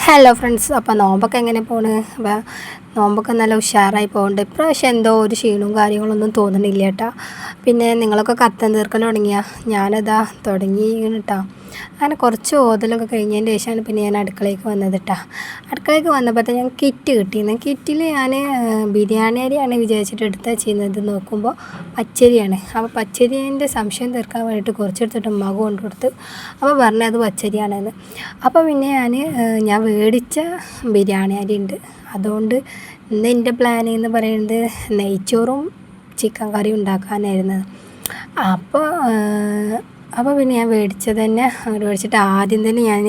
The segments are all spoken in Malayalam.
ഹലോ ഫ്രണ്ട്സ്, അപ്പോൾ നോമ്പൊക്കെ എങ്ങനെ പോണ്? അപ്പോൾ നോമ്പൊക്കെ നല്ല ഉഷാറായി പോകുന്നുണ്ട്. ഇപ്രാവശ്യം എന്തോ ഒരു ക്ഷീണവും കാര്യങ്ങളൊന്നും തോന്നണില്ല കേട്ടോ. പിന്നെ നിങ്ങളൊക്കെ കത്തം തീർക്കൽ തുടങ്ങിയാൽ ഞാനിതാ തുടങ്ങി കേട്ടോ. അങ്ങനെ കുറച്ച് ഓതലൊക്കെ കഴിഞ്ഞതിന് ശേഷമാണ് പിന്നെ ഞാൻ അടുക്കളയ്ക്ക് വന്നത് കേട്ടോ. അടുക്കളയ്ക്ക് വന്നപ്പോഴത്തെ ഞാൻ കിറ്റ് കിട്ടിയിരുന്നു. കിറ്റിൽ ഞാൻ ബിരിയാണി അരിയാണ് വിചാരിച്ചിട്ട് എടുത്താൽ ചെയ്യുന്നത്. നോക്കുമ്പോൾ പച്ചരിയാണ്. അപ്പോൾ പച്ചരീൻ്റെ സംശയം തീർക്കാൻ വേണ്ടിയിട്ട് കുറച്ചെടുത്തിട്ട് ഉമ്മാക്ക് കൊണ്ടു കൊടുത്ത്. അപ്പോൾ പറഞ്ഞത് അത് പച്ചരിയാണെന്ന്. അപ്പോൾ പിന്നെ ഞാൻ മേടിച്ച ബിരിയാണി അരി ഉണ്ട്. അതുകൊണ്ട് ഇന്ന് എൻ്റെ പ്ലാൻ എന്ന് പറയുന്നത് നെയ്ച്ചോറും ചിക്കൻ കറിയും ഉണ്ടാക്കാനായിരുന്നു. അപ്പോൾ പിന്നെ ഞാൻ മേടിച്ചത് തന്നെ അങ്ങോട്ട് മേടിച്ചിട്ട് ആദ്യം തന്നെ ഞാൻ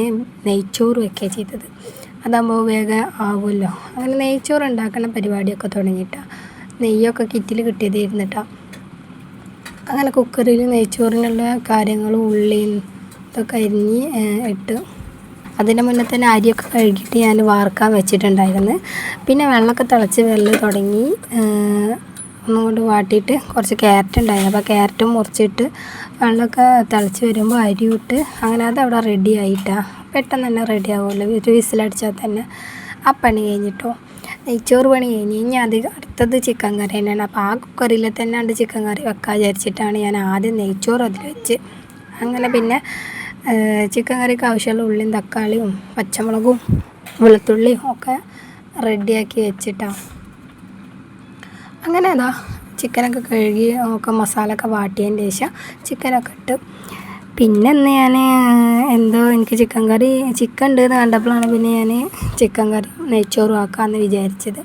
നെയ്ച്ചോറ് വയ്ക്കുക ചെയ്തത്. അതാകുമ്പോൾ വേഗം ആവുമല്ലോ. അങ്ങനെ നെയ്ച്ചോറ് ഉണ്ടാക്കുന്ന പരിപാടിയൊക്കെ തുടങ്ങിയിട്ടാണ്. നെയ്യൊക്കെ കിറ്റിൽ കിട്ടിയതായിരുന്നിട്ടാണ്. അങ്ങനെ കുക്കറിൽ നെയ്ച്ചോറിനുള്ള കാര്യങ്ങളും ഉള്ളിയും ഇതൊക്കെ അരിഞ്ഞ് ഇട്ട് അതിൻ്റെ മുന്നേ തന്നെ അരിയൊക്കെ കഴുകിയിട്ട് ഞാൻ വാർക്കാൻ വെച്ചിട്ടുണ്ടായിരുന്നു. പിന്നെ വെള്ളമൊക്കെ തിളച്ച് തുടങ്ങി. ഒന്നുകൊണ്ട് വാട്ടിയിട്ട് കുറച്ച് ക്യാരറ്റ് ഉണ്ടായിരുന്നു. അപ്പോൾ ക്യാരറ്റും മുറിച്ചിട്ട് വെള്ളമൊക്കെ തിളച്ച് വരുമ്പോൾ അരി ഇട്ട് അങ്ങനെ അതവിടെ റെഡി ആയിട്ടാണ്. പെട്ടെന്ന് തന്നെ റെഡി ആവുമല്ലോ, ഒരു വിസിലടിച്ചാൽ തന്നെ ആ പണി കഴിഞ്ഞിട്ടോ. നെയ്ച്ചോറ് പണി കഴിഞ്ഞ് അടുത്തത് ചിക്കൻ കറി തന്നെയാണ്. അപ്പോൾ ആ കുക്കറിൽ തന്നെ ചിക്കൻ കറി വെക്കാൻ വിചാരിച്ചിട്ടാണ് ഞാൻ ആദ്യം നെയ്ച്ചോറ് അതിൽ വെച്ച്. അങ്ങനെ പിന്നെ ചിക്കൻ കറിക്ക് ആവശ്യമുള്ള ഉള്ളിയും തക്കാളിയും പച്ചമുളകും വെളുത്തുള്ളിയും ഒക്കെ റെഡിയാക്കി വെച്ചിട്ടാണ്. അങ്ങനെ ചിക്കനൊക്കെ കഴുകി ഒക്കെ മസാലയൊക്കെ വാട്ടിയതിന് ശേഷം ചിക്കനൊക്കെ ഇട്ട് പിന്നെ ഞാൻ എനിക്ക് ചിക്കൻ ഉണ്ട് എന്ന് കണ്ടപ്പോഴാണ് പിന്നെ ഞാൻ ചിക്കൻ കറി നെയ്ച്ചോറും ആക്കാമെന്ന് വിചാരിച്ചത്.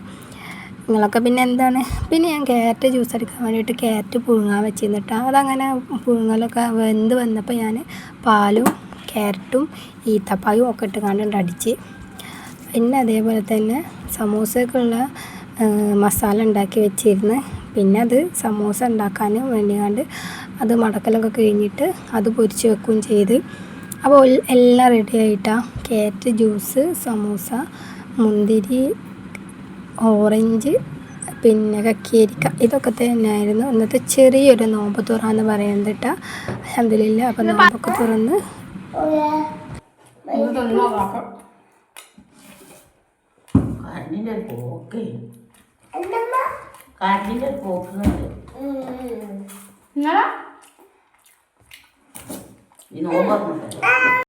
നിങ്ങളൊക്കെ പിന്നെ പിന്നെ ഞാൻ ക്യാരറ്റ് ജ്യൂസ് അടിക്കാൻ വേണ്ടിയിട്ട് ക്യാരറ്റ് പുഴുങ്ങാൻ വെച്ചിരുന്നിട്ടാണ്. അതങ്ങനെ പുഴുങ്ങലൊക്കെ വെന്ത് വന്നപ്പോൾ ഞാൻ പാലും ക്യാരറ്റും ഈത്തപ്പായും ഒക്കെ ഇട്ട് അടിച്ച്. പിന്നെ അതേപോലെ തന്നെ സമൂസക്കുള്ള മസാല ഉണ്ടാക്കി വെച്ചിരുന്നു. പിന്നെ അത് സമൂസ ഉണ്ടാക്കാൻ വേണ്ടി അത് മടക്കലൊക്കെ കഴിഞ്ഞിട്ട് അത് പൊരിച്ച് വെക്കുകയും ചെയ്ത്. അപ്പോൾ എല്ലാം റെഡി ആയിട്ടാണ്. ക്യാരറ്റ് ജ്യൂസ്, സമൂസ, മുന്തിരി, ഓറഞ്ച്, പിന്നെ കക്കിരിക്ക, ഇതൊക്കെ തന്നെയായിരുന്നു ഇന്നത്തെ ചെറിയൊരു നോമ്പ് തുറന്ന് പറയുന്നത് കേട്ടോ. അൽഹംദുലില്ലാ. അപ്പോൾ നോമ്പൊക്കെ തുറന്ന് ഈ നോമ്പ്